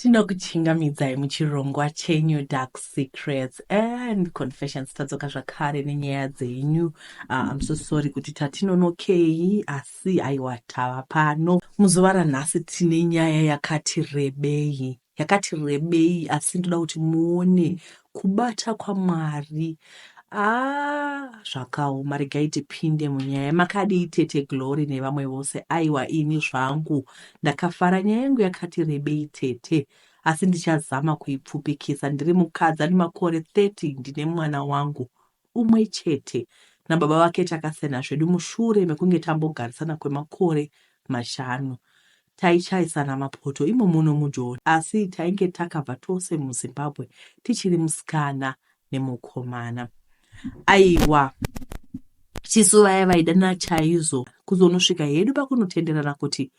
Tinokuchingamidzai muchirongwa chenyu Dark Secrets and Confessions. Tadzoka zvakare nenyaya dzenyu. I'm so sorry kuti tatinonokei asi aiwa tava pano. Muzuva ranhasi tine nyaya yakati rebei. Yakati rebei asi ndoda kuti muone kubata kwaMwari. Zvakaoma, regai tipinde munyaya. Makadii Tete Glory nevamwe vose. Aiwa ini zvangu ndakafara, nyaya yangu yakati rebei tete, asi ndichazama kuipfupikisa. Ndiri mukadzi ane makore 30, ndine mwana wangu umwe chete nababa vake takasiyana zvedu mushure mekunge tambogarisana kwemakore 5. Taichaisana mapoto imo muno muJoni, asi tainge takabva tose muZimbabwe tichiri musikana nemukomana. Aiwa, chisuva yavaidana chaizvo kuzonosvika hedu pakunotenderana kuti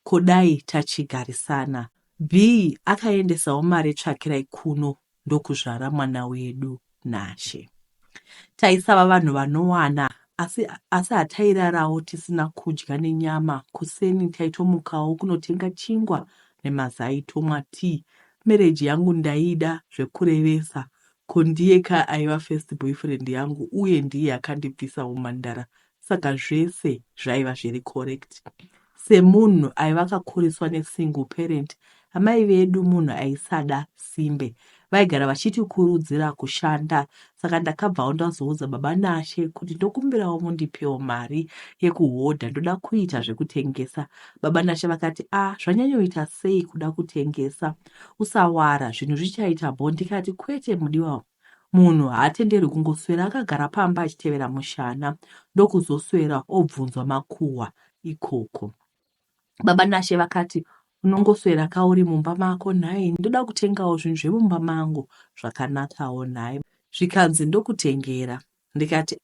kodai tachigarisana. B akaendesawo mari tsvakirai kuno ndokuzvara mwana wedu Nashe. Taisava vanhu vanowana asi hatairarawo tisina kudya nenyama. Kuseni taitomukawo kunotenga chingwa nemazai tomwa tea. Mereji yangu ndaida zvekurevesa. Kondiye ka aiva first boyfriend yangu uye ndiye akandibvisa umhandara. Saka zvese zvaiva zviri correct. Semunhu aiva akakuriswa nesingle parent, amai vedu munhu aisada simbe vaigara vachitikurudzira kushanda. Saka ndakabvawo ndazoudza baba Nashe kuti ndokumbirawo mundipewo mari yekuhodha, ndoda kuita zvekutengesa. Baba Nashe vakati zvanyanyoita sei kuda kutengesa, usawara zvinhu zvichaita bho. Ndikati kwete mudiwa, munhu haatenderwi kungoswera akagara pamba achitevera mushana, ndokuzoswera obvunzwa makuhwa ikoko. Baba Nashe vakati unongoswera kauri mumba mako nhai, ndoda kutengawo zvinhu zvemumba mangu zvakanakawo nhai. Zvikanzi ndokutengera. Ndikati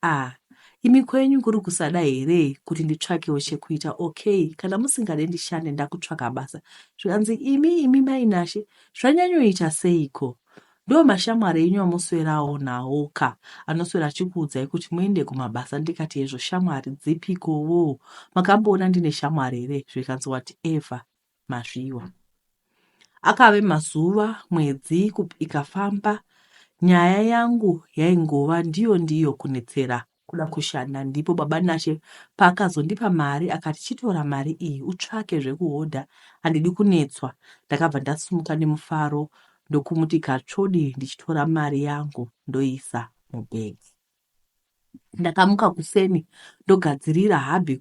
imi kwenyu kuri kusada here kuti nditsvakewo chekuita? Okay, kana musingade ndishande ndakutsvaka basa. Zvikanzi imi mai Nashe zvanyanyoita seiko? Ndo mashamwari enyu amuswerawo nawo ka anoswera achikuudzai kuti muende kumabasa? Ndikati hezvo shamwari dzipikowo? Makamboona ndine shamwari here? Zvikanzi whatever, mazviwa. Akave mazuva, mwedzi ikafamba, nyaya yangu yaingova ndiyo kunetsera kuda kushanda. Ndipo baba Nashe paakazondipa mari akati chitora mari iyi utsvake zvekuhodha, handidi kunetswa. Ndakabva ndasumuka nemufaro ndokumuti katsvodi ndichitora mari yangu ndoisa mubhegi. Ndakamuka kuseni ndogadzirira habhi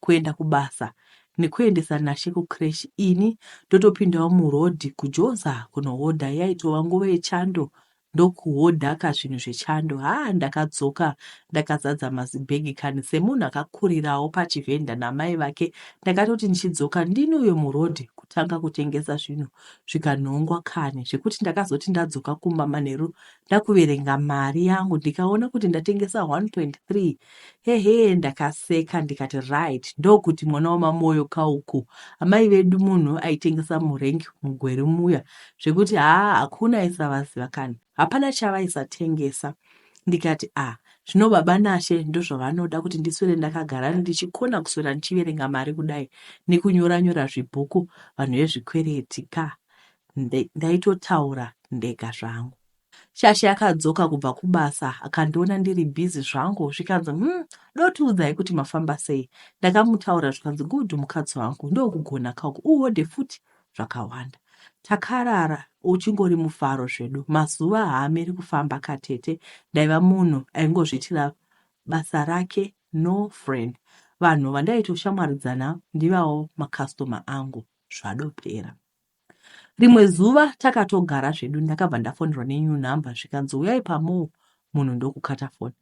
kuenda kubasa nekuendesa Nashe kucreshi. Ini ndotopindawo murodhi kujoza kunohodha. Yaitova nguva yechando ndokuhodha zvinhu zvechando. Ndakadzoka ndakazadza mazibhegi kani semunhu akakurirawo pachivhenda namai vake. Ndakatoti ndichidzoka ndini uyo murodhi kutanga kutengesa zvinhu zvikanhongwa kani, zvekuti ndakazoti ndadzoka kumba manheru ndakuverenga mari yangu ndikaona kuti ndatengesa 1.3. Hehe, ndakaseka ndikati right, ndokuti mwana wamamoyo kauku. Amai vedu munhu aitengesa murengi mugweri muya zvekuti hakuna isavaziva kani, hapana chavaisatengesa. Ndikati zvino baba Nashe ndozvavanoda kuti ndiswere ndakagara ndichikona kuswera ndichiverenga mari kudai nekunyora zvibhuku vanhu vezvikwereti ka. Ndaitotaura ndega zvangu. Shashe akadzoka kubva kubasa akandiona ndiri bhizi zvangu. Zvikanzi dotiudzai kuti mafamba sei. Ndakamutaura zvikanzi gudhu mukadzi wangu, ndokugona kauku uhodhe futi zvakawanda. Takarara uchingori mufaro zvedu. Mazuva haamiri kufamba katete. Ndaiva munhu aingozvitira basa rake, no friend. Vanhu vandaitoshamwaridzana ndivawo makastoma angu zvadopera. Rimwe zuva takatogara zvedu, ndakabva ndafonderwa nenew number zvikanzi uyai pamo, munhu ndokukata foni.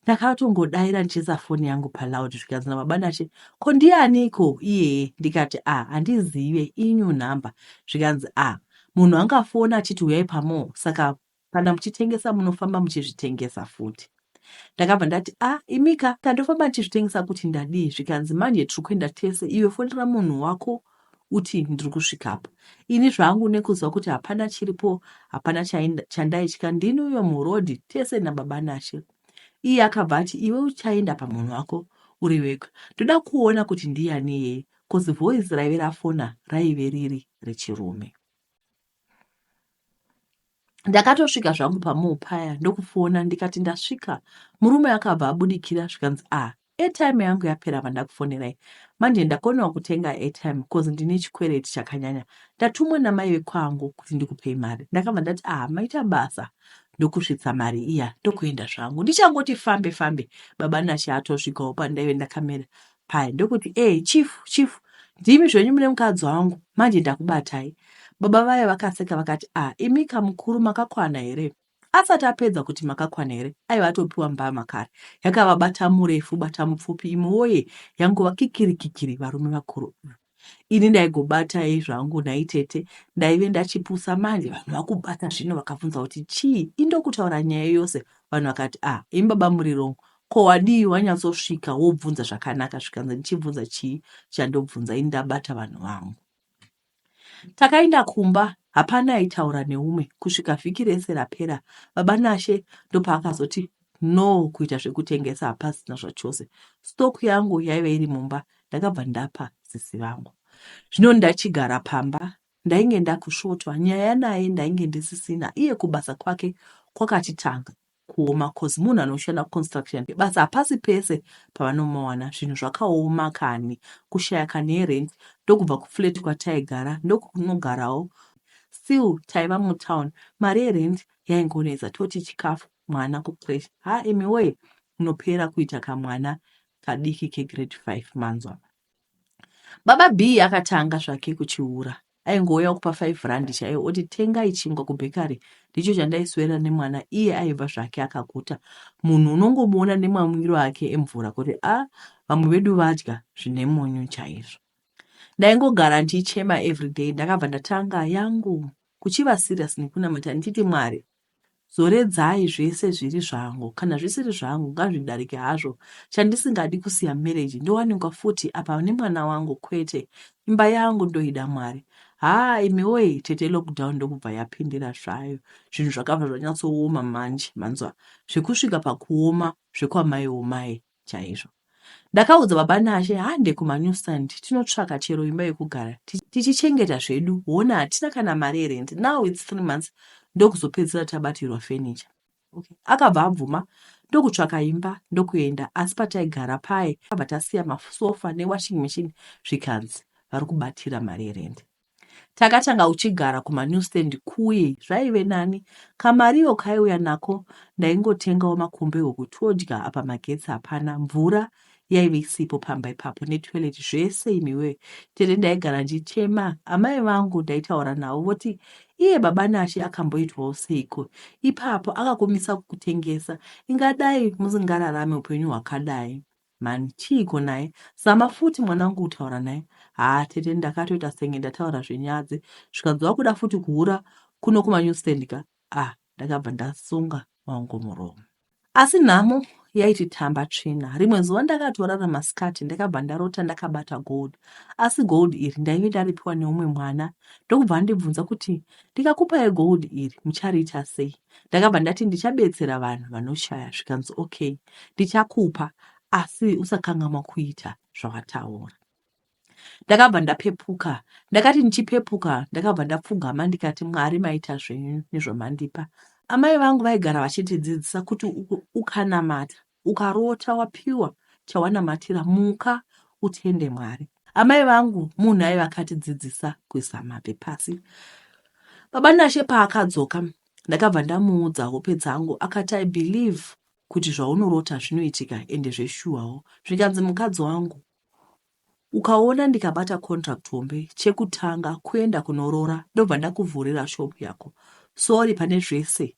Ndakatongodaira ndichiisa foni yangu paloud zvikanzi nababa Nashe ko ndianiko iye? Ndikati handizive inew number. Zvikanzi munhu angafona achiti uyai pamo, saka kana muchitengesa munofamba muchizvitengesa futi. Ndakabva ndati imika tandofamba ndichizvitengesa kuti ndadii? Zvikanzi manje tiri kuenda tese, iwe fonera munhu wako uti ndiri kusvikapo. Ini zvangu nekuzwa kuti hapana chiripo, hapana chandaitya, ndini uyo murodhi tese nababa Nashe. Iye akabva ati iwe uchaenda pamunhu wako uri wega. Ndoda kuona kuti ndiani yeye, kozi voice raive rafona raive riri rechirume. Ndakatosvika zvangu pamupaya ndokufona ndikati ndasvika. Murume akabva abudikira zvikanzi airtime yangu yapera vandakufonerai. Manje ndakonawo kutenga airtime because ndine chikwereti chakanyanya. Ndatumwa namai vekwangu kuti ndikupei mari. Ndakabva ndati maita basa ndokusvitsa mari iya ndokuenda zvangu. Ndichangoti fambe fambe baba Nashe atosvikawo pandaive ndakamera paya ndokuti chifu ndimi zvenyu mune mukadzi wangu manje ndakubatai. Baba vaya vakaseka vakati imi kamukuru makakwana here. Asati apedza kuti makakwana here aiva atopiwa mbama kare. Yakavabata murefu bata mupfupi imi woye yangova kikiri varume vakuru. Ini ndaigobatai zvangu naitete ndaive ndachipusa manje vanhu vakubata zvino vakabvunza kuti chii indokutaura nyaya yose. Vanhu vakati imi baba Murirongo ko wadii wanyatsosvika wobvunza zvakanaka zvikanzi ndichibvunza chii chandobvunza ini ndabata vanhu vangu. Takaenda kumba hapana aitaura neumwe kusvika vhiki rese rapera. Baba Nashe ndopaakazoti no kuita zvekutengesa hapasina zvachose. Stoku yangu yaiva iri mumba ndakabva ndapa sisi vangu. Zvino ndachigara pamba ndainge ndakusvotwa nyaya naye ndainge ndisisina. Iye kubasa kwake kwakachitanga kuoma cause munhu anoshanda construction basa hapasi pese pavanomawana zvinhu zvakaoma kani kushaya kani yerent ndokubva kufleti kwataigara ndokunogarawo still taiva mutown. Mari yerent yaingonetsa toti chikafu mwana kucreche imi woye unopera kuita kamwana kadiki kegrade 5 manzwa. Baba B akatanga zvake kuchiura. Aingouya kupa 5 rand chaiyo oti tengai chingwa kubhekari. Ndicho chandaiswera nemwana iye aibva zvake akaguta. Munhu unongomuona nemamwiro ake emvura kuti vamwe vedu vadya zvine munyu chaizvo. Ndaingogara ndichema everyday ndakabva ndatanga yangu kuchiva serious nekunamata nditi Mwari zoredzai zvese zviri zvangu kana zvisiri zvangu ngazvidarike hazvo. Chandisingadi kusiya marriage ndowanikwa futi apa nemwana wangu kwete. Imba yangu ndoida Mwari. Imi woye tete lockdown ndokubva yapindira zvayo. Zvinhu zvakabva zvanyatsooma manje manzwa. Zvekusvika pakuoma zvekwamai omai chaizvo. Ndakaudza baba Nashe hande kumanewstand tinotsvaka chero imba yekugara tichichengeta zvedu wona hatina kana mari yerent. Now it's 3 months ndokuzopedzera tabatirwa furniture. Okay. Akabva abvuma ndokutsvaka imba ndokuenda asi pataigara paye akabva tasiya masofa newashing machine zvikanzi vari kubatira mari yerent. Takatanga uchigara kumanewstand kuye zvaive nani. Kamariyo kaiuya nako ndaingotengawo makombe okutodya apa magetsi hapana. Mvura yaive isipo pamba ipapo netoilet zvese imiwe. Tete ndaigara ndichema. Amai vangu ndaitaura navo voti iye baba Nashe akamboitwawo seiko ipapo akakomisa kutengesa. Ingadai musingararame upenyu hwakadai. Mani chiiko naye zama futi mwanangu utaura naye. Tete ndakatoita senge ndataura zvenyadzi zvikanzwa kuda futi kuhura kuno kumanewstand ka ndakabva ndasunga wangu muromo. Asi nhamo yaiti tamba tsvina. Rimwe zuva ndakatorara masikati ndakabva ndarota ndakabata gold. Asi gold iri ndaive ndaripiwa neumwe mwana. Ndokubva ndibvunza kuti ndikakupai gold iri muchariita sei. Ndakabva ndati ndichabetsera vanhu vanoshaya zvikanzi okay ndichakupa asi usakanganwa kuita zvawataura. Ndakabva ndapepuka. Ndakati ndichipepuka ndakabva ndapfugama ndikati Mwari maita zvenyu nezvamandipa. Amai vangu vaigara vachitidzidzisa kuti ukanamata ukarota wapiwa chawanamatira muka utende Mwari. Amai vangu munhu aiva akatidzidzisa kuisa mabve pasi. Baba Nashe paakadzoka ndakabva ndamuudza hope dzangu akati I believe kuti zvaunorota zvinoitika ende zveshuwawo. Zvikanzi mukadzi wangu ukaona ndikabata contract hombe chekutanga kuenda kunorora ndobva ndakuvhurira shop yako. Sorry pane zvese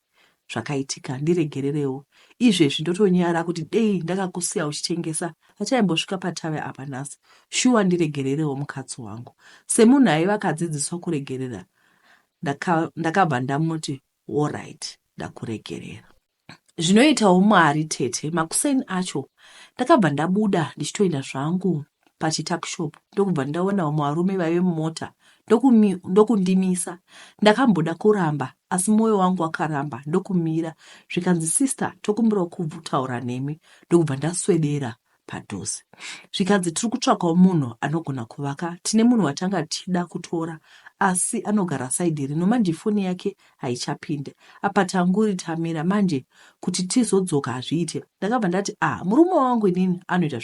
zvakaitika ndiregererewo. Izvezvi ndotonyara kuti dei ndakakusiya uchitengesa achaimbosvika patave apa nhasi. Shuwa ndiregererewo mukadzi wangu. Semunhu aiva akadzidziswa kuregerera ndakabva ndamuti all right ndakuregerera. Zvinoitawo Mwari tete. Makuseni acho ndakabva ndabuda ndichitoenda zvangu pachitakshop ndokubva ndaonawo varume vaive mumota ndokundimisa. Ndakamboda kuramba asi mwoyo wangu wakaramba ndokumira. Zvikanzi sister tokumbirawo kutaura nemi. Ndokubva ndaswedera padhuze. Zvikanzi tiri kutsvakawo munhu anogona kuvaka. Tine munhu watanga tichida kutora asi anogara saidi rino. Manje foni yake haichapinde. Apa tanguri tamira manje kuti tizodzoka hazviite. Ndakabva ndati murume wangu inini anoita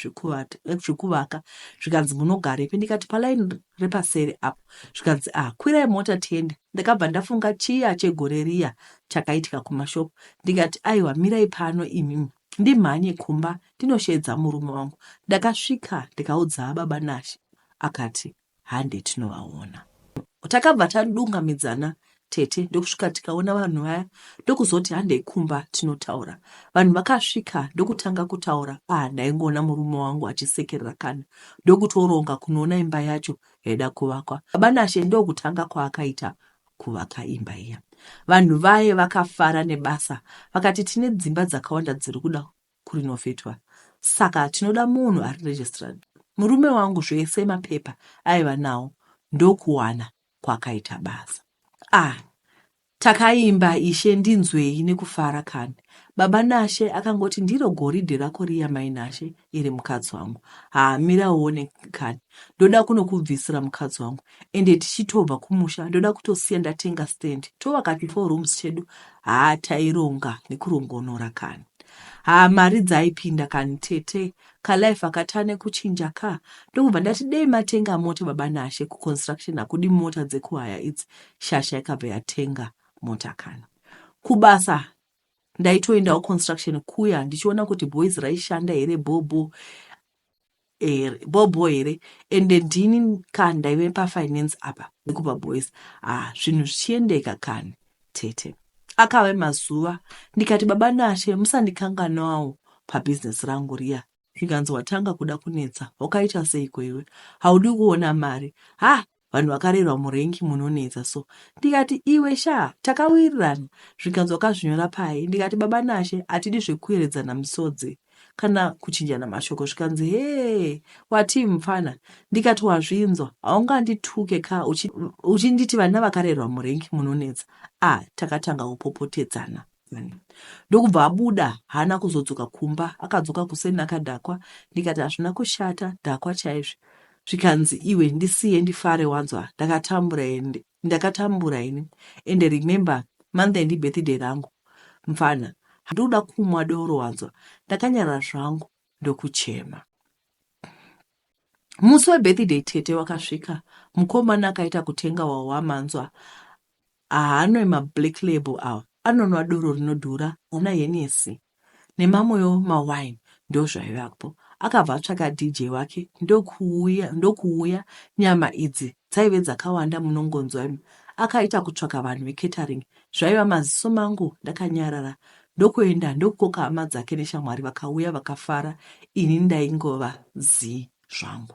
zvikuvaka. Zvikanzi munogarepi? Ndikati palaini repasere apo. Zvikanzi kwirai mota tiende. Ndakabva ndafunga chiya chegore riya chakaitika kumashopu. Ndikati aiwa, mirai pano imimi ndimhanye kumba ndinoshedza murume wangu. Ndakasvika ndikaudza baba Nashi, akati hande tinovaona. Takabva tadungamidzana tete ndokusvika tikaona vanhu vaya ndokuzoti handei kumba tinotaura. Vanhu vakasvika ndokutanga kutaura. Ndaingoona murume wangu achisekerera kani ndokutoronga kunoona imba yacho yaida kuvakwa. Baba Nashe ndokutanga kwaakaita kuvaka imba iya. Vanhu vaye vakafara nebasa, vakati tine dzimba dzakawanda dziri kuda kurinovhetwa, saka tinoda munhu ari registered. Murume wangu zvese mapepa aiva nawo ndokuwana kwakaita basa. Takaimba Ishe ndinzwei nekufara kani. Baba Nashe akangoti ndiro goridhe rako riya mai Nashe, iri mukadzi wangu. Mira uone kani. Ndoda kunokubvisira mukadzi wangu. Ende tichitobva kumusha ndoda kutosiya ndatenga stand. Tovakati 4 rooms chedu. Taironga nekurongonora kani. Mari dzaipinda kani tete. Kalife akatane kuchinja ka. Ndokubva ndati dei matenga mota Baba Nashe kuconstruction hakudi mota dzekuhaya idzi. Shasha yakabva yatenga mota kani. Kubasa ndaitoendawo construction kuya ndichiona kuti boys raishanda here bobo here ende ndini kani ndaive pafinance apa ndikupa boys. Zvinhu zvichiendeka kani tete. Akave mazuva ndikati Baba Nashe musandikanganwawo pabusiness rangu riya. Zvikanzi watanga kuda kunetsa. Wakaita seiko iwe? Haudi kuona mari. Vanhu vakarerwa murengi munonetsa so. Ndikati iwe takawirirana. Zvikanzi wakazvinyora pai. Ndikati Baba Nashe atidi zvekueredzana misodzi kana kuchinjana mashoko. Zvikanzi wati mfana. Ndikati wazvinzwa haungandituke ka uchinditi vana vakarerwa murengi munonetsa. Takatanga kupopotedzana. Ndokubva abuda hana kuzodzoka kumba, akadzoka kuseni akadhakwa. Ndikati hazvina kushata, dhakwa chaizvo. Zvikanzi iwe ndisiye ndifare wanzwa. Ndakatambura ini. Ende remember month end birthday rangu. Mfana ndoda kumwa doro wanzwa. Ndakanyarara zvangu ndokuchema. Musi webirthday tete wakasvika. Mukomana akaita kutenga wamanzwa. Haano mablack label awa. Anonwa doro rinodhura, ana Hennessy nemamwewo mawine ndozvaivapo. Akabva atsvaka DJ wake ndokuuya nyama idzi dzaive dzakawanda munongonzwa. Akaita kutsvaka vanhu vecatering. Zvaiva maziso mangu ndakanyarara. Ndokuenda ndokukoka hama dzake neshamwari vakauya vakafara. Ini ndaingova zvangu.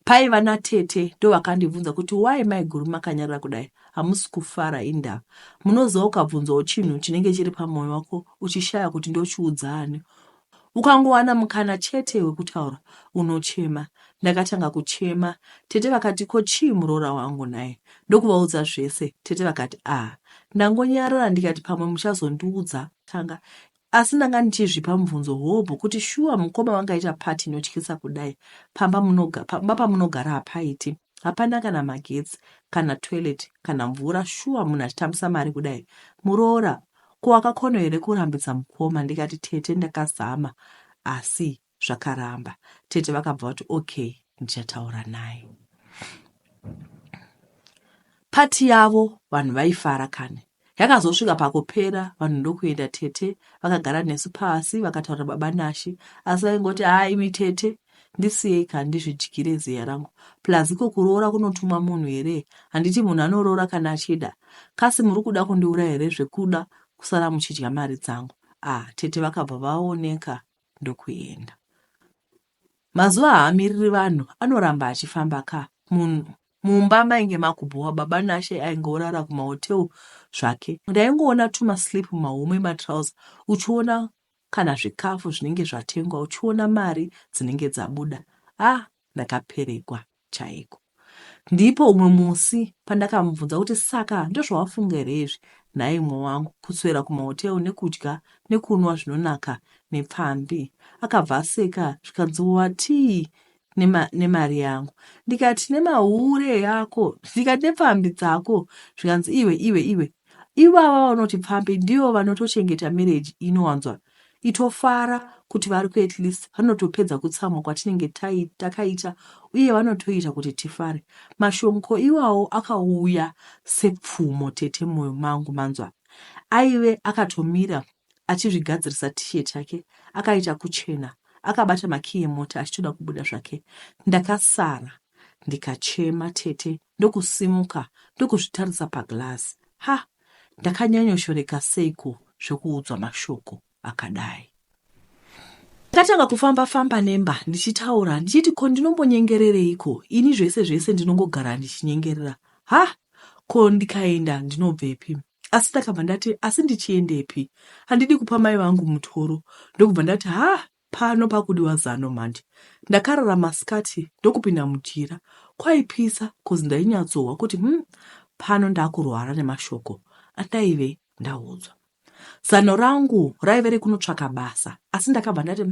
Paiva natete ndovakandibvunza kuti why maiguru makanyarara kudai? Hamusi kufara indava. Munoziva ukabvunzawo chinhu chinenge chiri pamwoyo wako uchishaya kuti ndochiudzane. Ukangowana mukana chete wekutaura unochema. Ndakatanga kuchema. Tete vakati ko chii muroora wangu naye? Ndokuvaudza zvese. Tete vakati ndangonyarara ndikati pamwe muchazondiudza tanga. Asi ndanga ndichizvipa mubvunzo hobho kuti shuwa mukoma wangaita pati inotyisa kudai. Pamba pamunogara hapaiti. Hapana kana magetsi, kana toilet, kana mvura. Shuwa munhu achitambisa mari kudai. Muroora, ko wakakona here kurambidza mukoma? Ndikati tete ndakazama, asi zvakaramba. Tete vakabva vati okay, ndichataura naye. Pati yavo vanhu vaifara kane. Yakazosvika pakupera, vanhu ndokuenda tete vakagara nesu pasi vakataura Baba Nashe. Asi vaingoti imi tete ndisiyei kani ndizvidyire ziya rangu. Plus iko kuroora kunotumwa munhu here? Handiti munhu anoroora kana achida. Kasi muri kuda kundiuraya here zvekuda kusara muchidya mari dzangu? Tete vakabva vaoneka ndokuenda. Mazuva haamiriri vanhu, anoramba achifamba ka. Mumba mainge makubhuwa Baba Nashe aingorara kumahotel zvake. Ndaingoona tumaslip mahomwe matrauza, uchiona kana zvikafu zvinenge zvatengwa, uchiona mari dzinenge dzabuda. Ndakaperekwa chaiko. Ndipo umwe musi pandakamubvunza kuti saka ndozvawafunga here izvi? Nhai mwe wangu, kuswera kumahotel nekudya nekunwa zvinonaka nepfambi. Akabva aseka zvikanzi wati nemari yangu. Ndikati nemahure yako, ndikati nepfambi dzako, zvikanzi iwe ivava vanoti pfambi ndivo vanotochengeta mereji inowanzwa itofara kuti vari ku at least vanotopedza kutsamwa kwatinenge takaita uye vanotoita kuti tifare. Mashoko iwawo akauya sepfumo tete mwoyo mangu manzwa. Aive akatomira achizvigadzirisa tisheti yake, akaita kuchena, akabata makiyi emota achitoda kubuda zvake. Ndakasara ndikachema tete, ndokusimuka ndokuzvitarisa paglazi. Ndakanyanyoshoreka seiko zvokuudzwa mashoko akadai. Ndakatanga kufamba nemba ndichitaura ndichiti ko ndinombonyengerereiko, ini zvese ndinongogara ndichinyengerera. Ko ndikaenda ndinobvepi? Asi ndakabva ndati asi ndichiendepi? Handidi kupa mai vangu mutoro. Ndokubva ndati pano pakudiwa zano manje. Ndakarara masikati ndokupinda mujira. Kwaipisa kozi ndainyatsohwa kuti pano ndakurwara nemashoko andaive ndaudzwa. Zano rangu raive rekunotsvaka basa, asi ndakabva ndati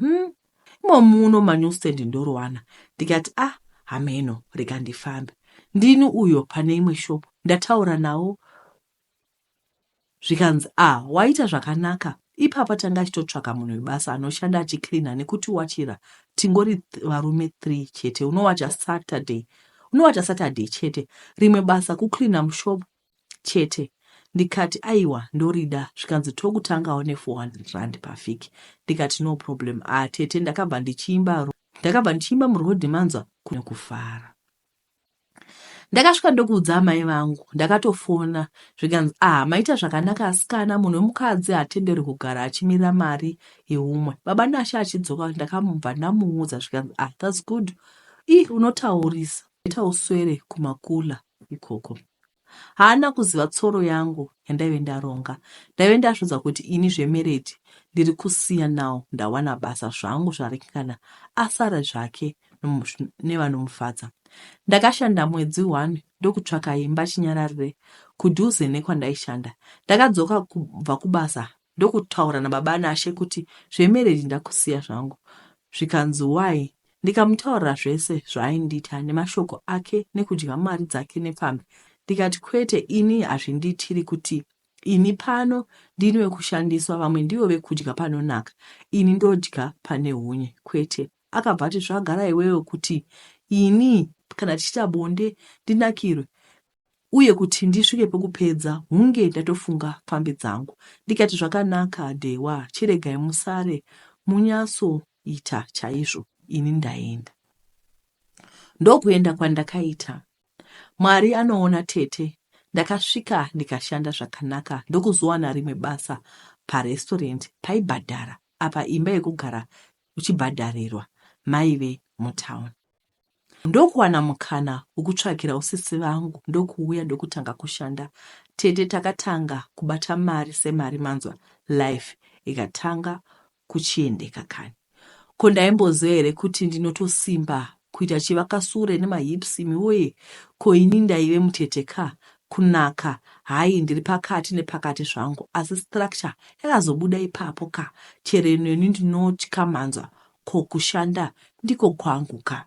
muno manewstand ndorowana. Ndikati hameno rega ndifambe. Ndini uyo pane imwe shopu ndataura nawo zvikanzi waita zvakanaka. Ipapa tanga achitotsvaka munhu webasa anoshanda achiklina nekuti wachira tingori varume 3 chete. Unowacha Saturday chete. Rimwe basa kuklina mushopu chete. Ndikati aiwa ndorida. Zvikanzi tokutangawo ne400 rand pavhiki. Ndikati no problem. Tete ndakabva ndichiimba murodhi manzwa kufara. Ndakasvika ndokuudza mai vangu, ndakatofona zvikanzi maita zvakanaka asikana, munhu wemukadzi haatenderi kugara achimirira mari yeumwe. Baba Nasha achidzoka ndakamubva ndamuudza zvikanzi that's good. Unotaurisa. Ita uswere kumakula ikoko. Haana kuziva tsoro yangu yandaive ndaronga. Ndaive ndazvidza kuti ini zvemereji ndiri kusiya nawo, ndawana basa zvangu zvaringana, asara zvake nevanomufadza. Ndakashanda mwedzi 1 ndokutsvaka imba Chinyararire kudhuze nekwandaishanda. Ndakadzoka kubva kubasa ndokutaura nababa Nashe kuti zvemereji ndakusiya zvangu. Zvikanzi why? Ndikamutaurira zvese zvaaindiita nemashoko ake nekudya mari dzake nepfambi. Ndikati kwete, ini hazvindiitiri kuti ini pano ndini wekushandiswa, vamwe ndivo vekudya panonaka, ini ndodya pane hunye kwete. Akabva ati zvagara iwewe kuti ini kana tichita bonde ndinakirwe uye kuti ndisvike pekupedza hunge ndatofunga pfambi dzangu. Ndikati zvakanaka dewa, chiregai musare munyasoita chaizvo, ini ndaenda. Ndokuenda kwandakaita. Mwari anoona tete. Ndakasvika ndikashanda zvakanaka ndokuzowana rimwe basa parestaurant paibhadhara, apa imba yekugara uchibhadharirwa maive mutown. Ndokuwana mukana wokutsvakira usisi vangu ndokuuya ndokutanga kushanda. Tete takatanga kubata mari semari manzwa, life ikatanga kuchiendeka kani. Ko ndaimboziva here kuti ndinotosimba kuita chivakasure nemahips miwoye? Ko ini ndaive muteteka kunaka, hai ndiri pakati nepakati zvangu, asi structure yakazobuda ipapo ka. Chero ini ndinotya manzwa, ko kushanda ndiko kwangu ka.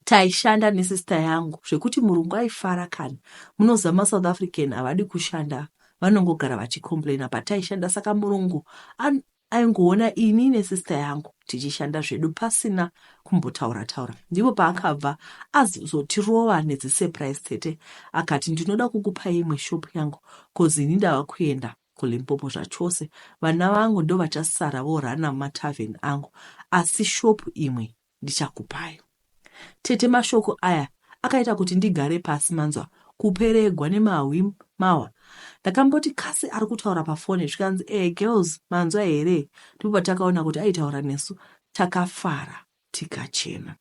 Taishanda nesista yangu zvekuti murungu aifara kani. Munozama South African havadi kushanda, vanongogara vachikomplaina pataishanda. Saka murungu aingoona ini nesista yangu tichishanda zvedu pasina kumbotaura. Ndipo paakabva azotirova nedzisurprise tete, akati ndinoda kukupa imwe shopu yangu kozi ini ndava kuenda kuLimpopo zvachose. Vana vangu ndo vachasara vorana mumatavheni angu, asi shopu imwe ndichakupayo. Tete mashoko aya akaita kuti ndigare pasi manzwa, kuperegwa nemahwi mawa. Ndakamboti kasi ari kutaura pafoni, zvikanzi girls manzwa here. Ndipo patakaona kuti aitaura nesu, takafara tikachema.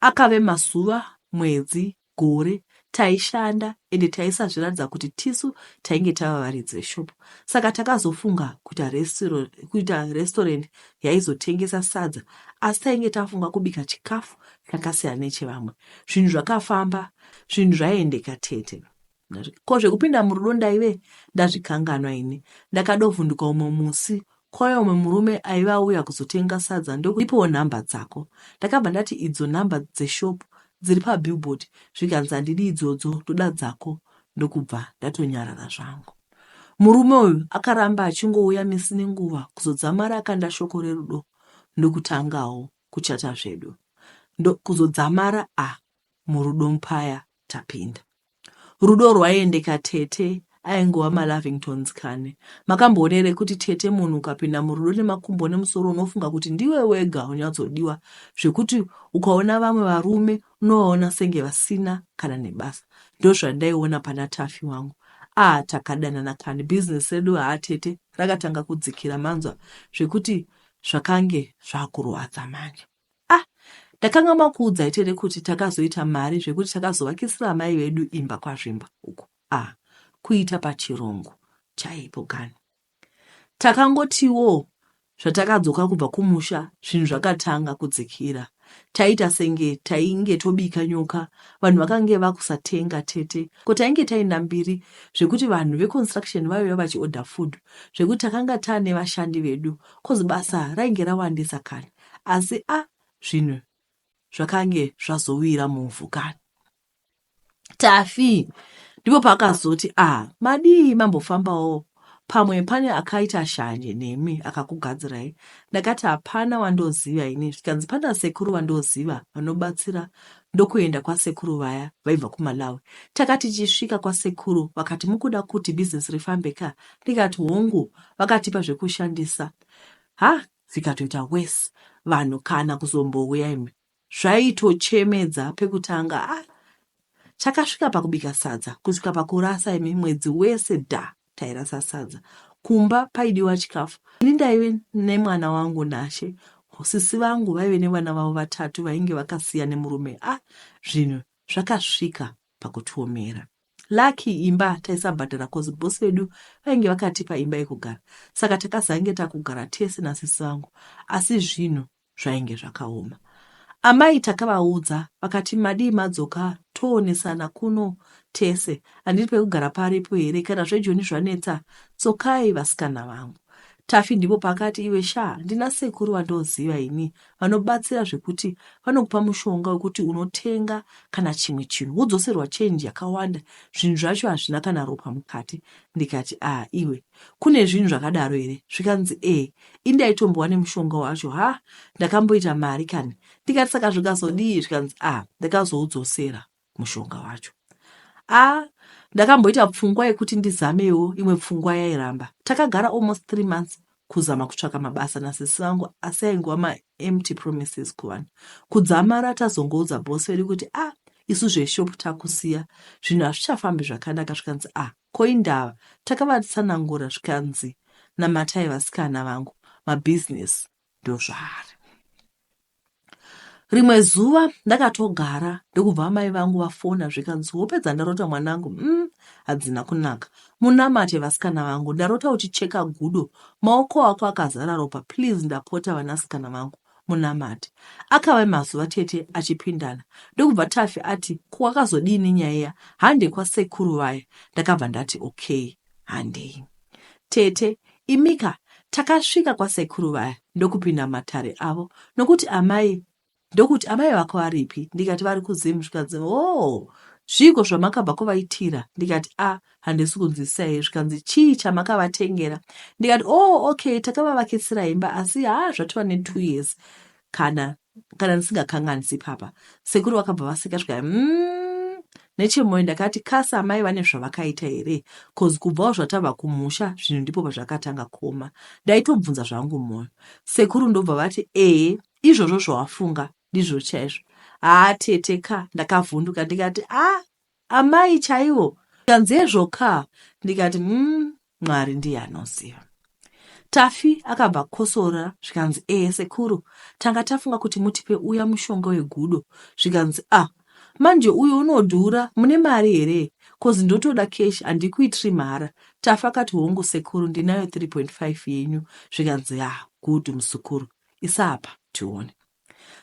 Akave mazuva, mwedzi, gore taishanda ende taisazviratidza kuti tisu tainge tavavaridzi veshopu. Saka takazofunga kuita restaurant yaizotengesa sadza, asi tainge tafunga kubika chikafu chakasiyana nechevamwe. Zvinhu zvakafamba, zvinhu zvaendeka tete. Ko zvekupinda murudo ndaive ndazvikanganwa ini. Ndakadovhunduka umwe musi kwauya umwe murume aiva auya kuzotenga sadza ndokuipowo nhamba dzako. Ndakabva ndati idzo nhamba dzeshopu dziri pabillboard, zvikanzi handidi idzodzo, ndoda dzako, ndokubva ndatonyarara zvangu. Murume uyu akaramba achingouya misi nenguva kuzodzamara akanda shoko rerudo, ndokutangawo kuchata zvedu. Kuzodzamara murudo mupaya tapinda. Rudo rwaiendeka Tete aingova maLovingtons kane. Makamboonere kuti Tete munhu ukapinda murudo nemakumbo nemusoro unofunga kuti ndiwe wega unyatsodiwa, zvekuti ukaona vamwe varume unovaona senge vasina kana nebasa. Ndozvandaiona pana Tafi wangu. Takadanana kane, business redu Tete rakatanga kudzikira manzwa zvekuti zvakange zvakurwadza manje. Ndakanga makuudza Tete kuti takazoita mari zvekuti takazovakisira mai vedu imba kwazvimba uko. Kuita pachirungu chaipo kane. Takangotiwo zvatakadzoka kubva kumusha zvinhu zvakatanga kudzikira. Taita senge tainge tobika nyoka, vanhu vakange vakusatenga Tete. Ko tainge taina mbiri zvekuti vanhu veconstruction vaiva vachiorder food, zvekuti takanga tane vashandi vedu, kozi basa rainge rawandisa kane. Asi zvinhu zvakange zvazowira muvhu kane. Tafi ndipo pakazoti madii mambofambawo pamwe pane akaita shanje nemi akakugadzirai. Ndakati hapana wandoziva ini, zvikanzi pana sekuru wandoziva vanobatsira. Ndokuenda kwasekuru vaya vaibva kuMalawi. Takati tichisvika kwasekuru vakati mukuda kuti business rifambe ka, ndikati hongu, vakatipa zvekushandisa. Zvikatoita wese, vanhu kana kuzombouya imi zvaitochemedza pekutanga. Takasvika pakubika sadza, kusvika pakurasa imi mwedzi wese tairasa sadza. Kumba paidiwa chikafu. Ini ndaive nemwana wangu Nashe, sisi vangu vaive nevana vavo vatatu vainge vakasiya nemurume. Zvinhu zvakasvika pakutuomera. Lucky imba taisabhadhara kozi bosi vedu vainge vakatipa imba yekugara. Saka takazange takugara tese nasisi vangu, asi zvinhu zvainge zvakaoma. Amai takavaudza vakati madii madzoka toonesana kuno tese, handiri pekugara paripo here, kana zvejoni zvanetsa tsokai vasikana vangu. Tafi ndipo pakati iwe ndina sekuru vandoziva ini vanobatsira zvekuti vanokupa mushonga wekuti unotenga kana chimwe chinhu wodzoserwa chenji yakawanda, zvinhu zvacho hazvina kana ropa mukati. Ndikati iwe kune zvinhu zvakadaro here? Zvikanzi indaitombowane mushonga wacho. Ndakamboita mari kane. Ndikati saka zvikazodii? Zvikanzi ndakazoudzosera mushonga wacho. Ndakamboita pfungwa yekuti ndizamewo imwe pfungwa yairamba. Takagara almost 3 months kuzama kutsvaka mabasa nasisi vangu, asi aingova ma-empty promises kuvanhu. Kudzamara tazongoudza bosi vedu kuti isu zveshopu takusiya, zvinhu hazvichafambi zvakanaka. Zvikanzi koindava takavatsanangura zvikanzi namatai vasikana vangu, mabhizinesi ndozvaari. Rimwe zuva ndakatogara ndokubva mai vangu vafona zvikanzi wopedza ndarota mwanangu. Hadzina kunaka. Munamate vasikana vangu, ndarota uchicheka gudo, maoko ako akazara ropa, please ndapota vanasikana vangu munamate. Akava mazuva Tete achipindana. Ndokubva Tafi ati kwakazodini nyaya, hande kwasekuru vaya. Ndakabva ndati okay, handei. Tete imika takasvika kwasekuru vaya ndokupinda matare avo, nokuti amai vako varipi? Ndikati vari kuZimu. Zvikanzi zviko zvamakabva kuvaitira? Ndikati handisi kunzwisai. Zvikanzi chii chamakavatengera? Ndikati okay, takavavakisira imba, asi zvatova ne2 years kana ndisingakanganisi papa. Sekuru vakabva vaseka zvika nechemwoyo. Ndakati kasi amai vane zvavakaita here? Kozi kubvawo zvatabva kumusha zvinhu ndipo pazvakatanga kuoma. Ndaitobvunza zvangu mwoyo. Sekuru ndobva vati izvozvo zvawafunga ndizvo chaizvo. Tete ndakavhunduka ndikati amai chaivo. Kanzi ezvo ndikati Mwari ndiye anoziva. Tafi akabva kosora zvikanzi sekuru tanga tafunga kuti mutipe uya mushonga wegudo. Zvikanzi manje uyu unodhura, mune mari here? Kozi ndotoda keshi, handikuitiri mhara. Tafi akati hongu sekuru ndinayo 3.5 yenyu. Zvikanzi good musukuru, isa apa tione.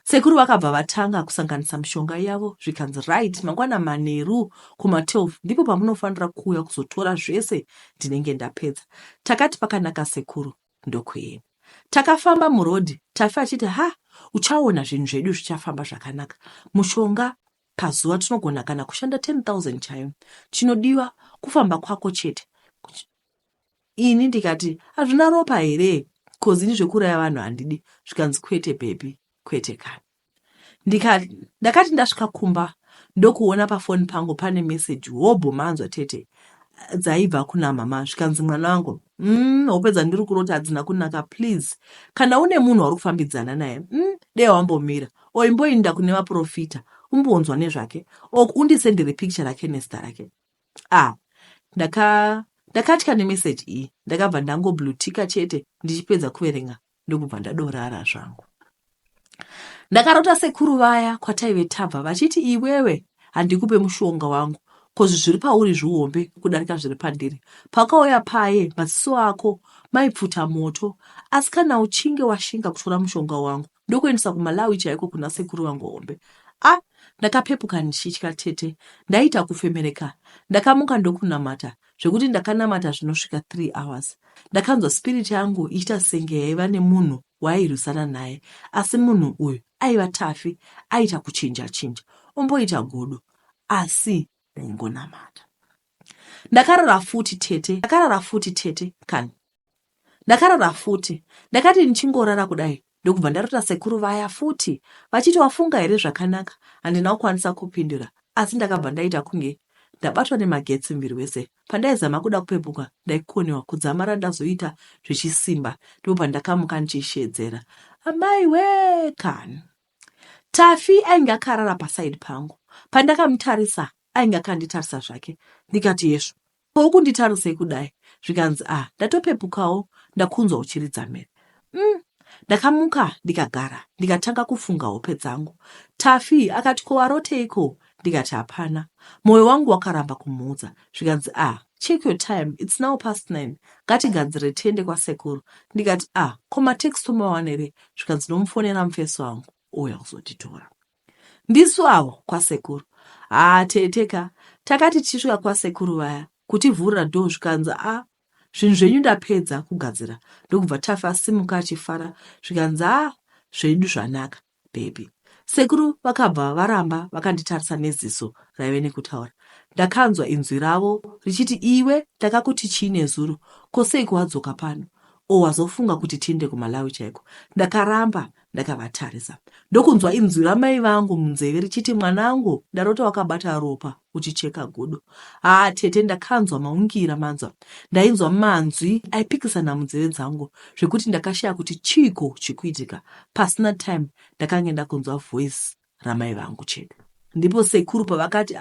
Sekuru vakabva vatanga kusanganisa mishonga yavo. Zvikanzi right, mangwana manheru kuma12 ndipo pamunofanira kuuya kuzotora zvese ndinenge ndapedza. Takati pakanaka sekuru, ndokuenda. Takafamba murodhi, Tafi achiti, uchaona zvinhu zvedu zvichafamba zvakanaka. Mushonga pazuva tinogona kana kushanda 10,000 chaiyo. Chinodiwa kufamba kwako chete. Ini ndikati, hazvina ropa here? Kozi ini zvekuraya vanhu handidi. Zvikanzi kwete baby, kwete kana. Ndakati ndasvika kumba, ndokuona pafoni pangu pane message, hobho manzwa tete, dzaibva kuna mama. Zvikanzi mwana wangu, hope dzandiri kurota hadzina kunaka, please. Kana une munhu wari kufambidzana naye, dei wambomira. Oimboinda kune vaprofita, umbonzwa nezvake. Undisendere picture rake nezita rake. Ndakatya nemeseji iyi, ndakabva ndangoblutika chete, ndichipedza kuverenga, ndokubva ndadorara zvangu. Ndakarota sekuru vaya kwataive tabva vachiti, iwewe handikupe mushonga wangu, kozi zviri pauri zvihombe kudarika zviri pandiri. Pakauya paye maziso ako maipfuta moto, asi kana uchinge washinga kutora mushonga wangu, ndokuendesa kuMalawi chaiko kuna sekuru vangu hombe. Ndakapepuka ndichitya tete, ndaita kufemereka. Ndakamuka ndokunamata, zvekuti ndakanamata zvinosvika 3 hours. Ndakanzwa spirit yangu ichita senge yaiva nemunhu wairwisana naye, asi munhu uyu aiva Tafi, aita kuchinja, omboita godo, asi ndaingonamata. Ndakarara futi tete, kani. Ndakarara futi, ndakati ndichingorara kudai, ndokubva ndarota sekuru vaya futi, vachiti wafunga here zvakanaka. Handina kukwanisa kupindura, asi ndakabva ndaita kunge ndabatwa nemagetsi muviri wese. Pandaizama kuda kupepuka, ndaikonewa kudzamara ndazoita zvichisimba, ndobva ndakamuka ndichishedzera. Amai we kani. Tafi ainge akarara pasaidi pangu. Pandakamutarisa, ainge akanditarisa zvake. Ndikati, Yesu, poukunditarisei kudai? Zvikanzi, ndatopepukawo, ndakunzwa uchiridza mhere. Ndakamuka ndikagara, ndikatanga kufunga hope dzangu. Tafi akati, ko waroteiko? Ndikati, hapana. Moyo wangu wakaramba kumuudza. Zvikanzi, check your time, it's now past 9. Ngatigadzire tiende kwasekuru. Ndikati, ko matext tomawana here? Zvikanzi, nomufonera mufeso wangu, ouya kuzotitora. Ndisu avo kwasekuru. Teteka, takati tisvika kwasekuru vaya, kutivhurira dhoo. Zvikanzi, zvinhu zvenyu ndapedza kugadzira. Ndokubva Tafi asimuka achifara. Zvikanzi, zvedu zvanaka baby. Sekuru vakabva varamba vakanditarisa neziso raive nekutaura. Ndakanzwa inzwi ravo richiti, iwe ndakakuti chiine zuro, kosei kuwadzoka pano? Wazofunga kuti tiende kuMalawi chaiko? Ndakaramba ndakavatarisa. Ndokunzwa inzwi ramai vangu munzeve richiti, mwanangu, ndarota wakabata ropa uchicheka godo. Tete, ndakanzwa maungira manzwa. Ndainzwa manzwi aipikisana munzeve dzangu, zvekuti ndakashaya kuti chiko chikuitika. Pasina time ndakange ndakunzwa voice ramai vangu chedu. Ndipo sekuru pavakati,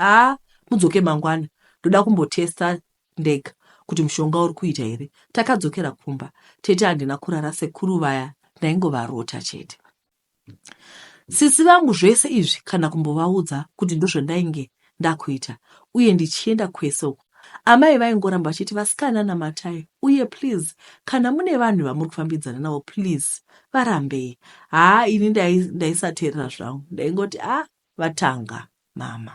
mudzoke mangwana, ndoda kumbotesta ndega kuti mushonga uri kuita here. Takadzokera kumba. Tete handina kurara sekuru vaya, ndaingovarota chete. Sisi vangu zvese izvi kana kumbovaudza kuti ndozvandainge ndakuita, uye ndichienda kwese uko, amai vaingoramba vachiti, vasikana namatai, uye please, kana mune vanhu vamuri kufambidzana navo, please varambei. Ini ndaisateerera zvangu, ndaingoti vatanga mama.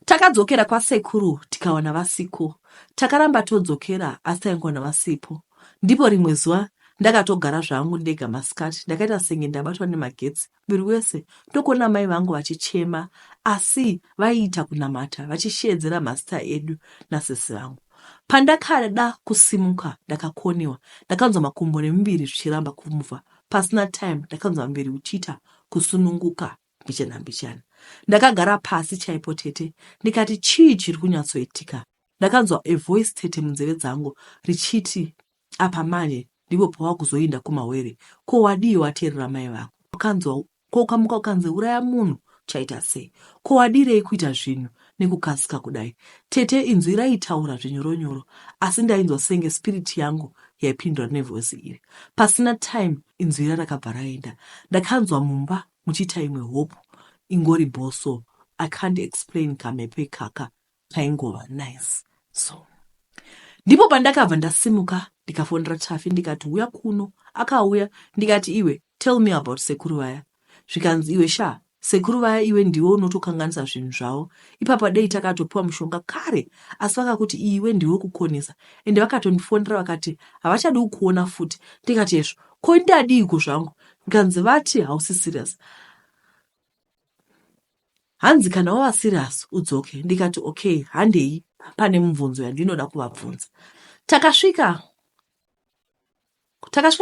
Takadzokera kwasekuru tikaona vasiko. Takaramba todzokera asi taingoona vasipo. Ndipo rimwe zuva ndakatogara zvangu ndega masikati, ndakaita senge ndabatwa nemagetsi muviri wese. Ndokuona mai vangu vachichema, asi vaiita kunamata, vachishedzera mazita edu nasisi vangu. Pandakada kusimuka, ndakakonewa. Ndakanzwa makumbo nemuviri zvichiramba kumuvha. Pasina time ndakanzwa muviri uchiita kusununguka mbichana. Ndakagara pasi chaipo tete, ndikati chii chiri kunyatsoitika? Ndakanzwa a voice tete munzeve dzangu richiti, apa manje ndipo pawakuzoinda kumawere, ko wadii wateerera mai vako? Ukanzwa ko ukamuka ukanzi uraya munhu chaita sei? Ko wadirei kuita zvinhu nekukasika kudai? Tete, inzwi raitaura zvinyoronyoro, asi ndainzwa senge spirit yangu yaipindura nevoice iri. Pasina time inzwi rakabva raenda. Ndakanzwa mumba muchiita imwe hope ingori boso. I can't explain kamhepo ikaka kaingova nice. So ndipo pandakabva ndasimuka ndikafonera Tafi ndikati, uya kuno. Akauya. Ndikati, iwe tell me about sekuru vaya. Zvikanzi, iwe sekuru vaya iwe ndiwe unotokanganisa zvinhu zvavo. Ipapa dei takatopiwa mushonga kare, asi vakakuti iwe ndiwe kukonesa. Ende vakatondifondera vakati havachadi kukuona futi. Ndikati izvo ko ndadiko zvangu? Nganzi vati hausi serious. Hanzi kana wava serious udzoke. Ndikati okay, handei pane mubvunzo yandinoda kuvabvunza. Takasvika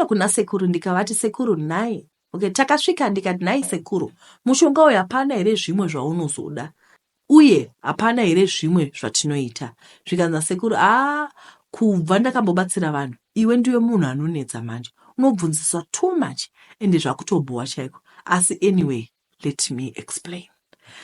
kuna sekuru ndikavati sekuru nhai. Okay, takasvika ndikati nhai sekuru, mushonga uyu hapana here zvimwe zvaunozoda? Uye hapana here zvimwe zvatinoita? Zvikanza sekuru, kubva ndakambobatsira vanhu, iwe ndiwe munhu anonetsa manje. Unobvunziswa too much ende zvakutobhuwa chaiko. Asi anyway, let me explain.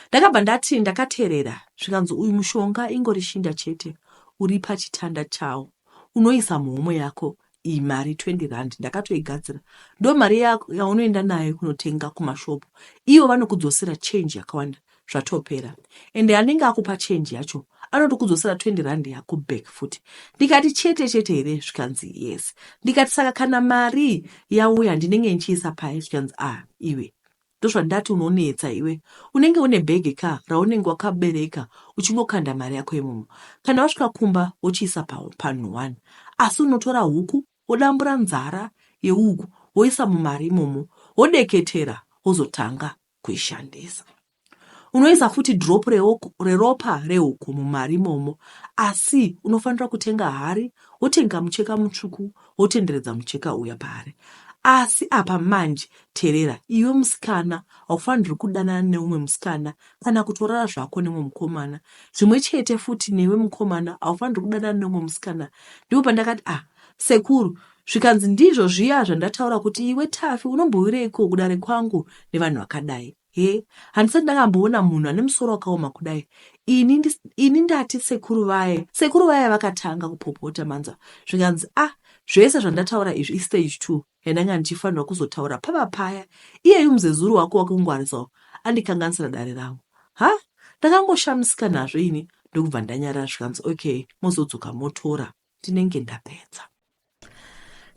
Ndakabva ndati ndakateerera, zvikanzi uyu mushonga ingori shinda chete, uri pachitanda chawo. Unoisa muhomwe yako iyi mari 20 rand, ndakatoigadzira. Ndo mari yaunoenda nayo kunotenga kumashopu. Ivo vanokudzosera change yakawanda zvatopera. Ende anenge akupa change yacho anotokudzosera 20 rand yako back futi. Ndikati chete here, zvikanzi yes. Ndikati saka kana mari yauya ndinenge nchiisa paya, zvikanzi iwe ndozvandati unonetsa iwe. Unenge une bhegi ka raunenge wakabereka uchingokanda mari yako imomo. Kana wasvika kumba wochiisa panhu 1, asi unotora huku wodambura nzara yehuku woisa mumari imomo, wodeketera wozotanga kuishandisa. Unoisa futi drop reropa rehuku mumari imomo, asi unofanira kutenga hari, wotenga mucheka mutsvuku, wotenderedza mucheka uya pahari. Asi apa manje teerera, iwe musikana haufaniri kudanana neumwe musikana kana kutorara zvako nemwe mukomana. Zvimwe chete futi newe mukomana haufaniri kudanana neumwe musikana. Ndipo pandakati sekuru, zvikanzi ndizvo zviya zvandataura kuti iwe Tafi unombowireiko kudare kwangu nevanhu vakadai. Handisati ndakamboona munhu ane musoro wakaoma kudai. Ini ndati sekuru vaye vakatanga kupopota manza. Zvikanzi zvese zvandataura izvi istage 2 yandanga ndichifanirwa kuzotaura paya. Iyeyu muzezuru wako wakungwarisawo andikanganisira dare rangu. Ndakangoshamisika nazvo ini ndokubva ndanyarara. Zvikanzi okay, mozodzoka motora, ndinenge ndapedza.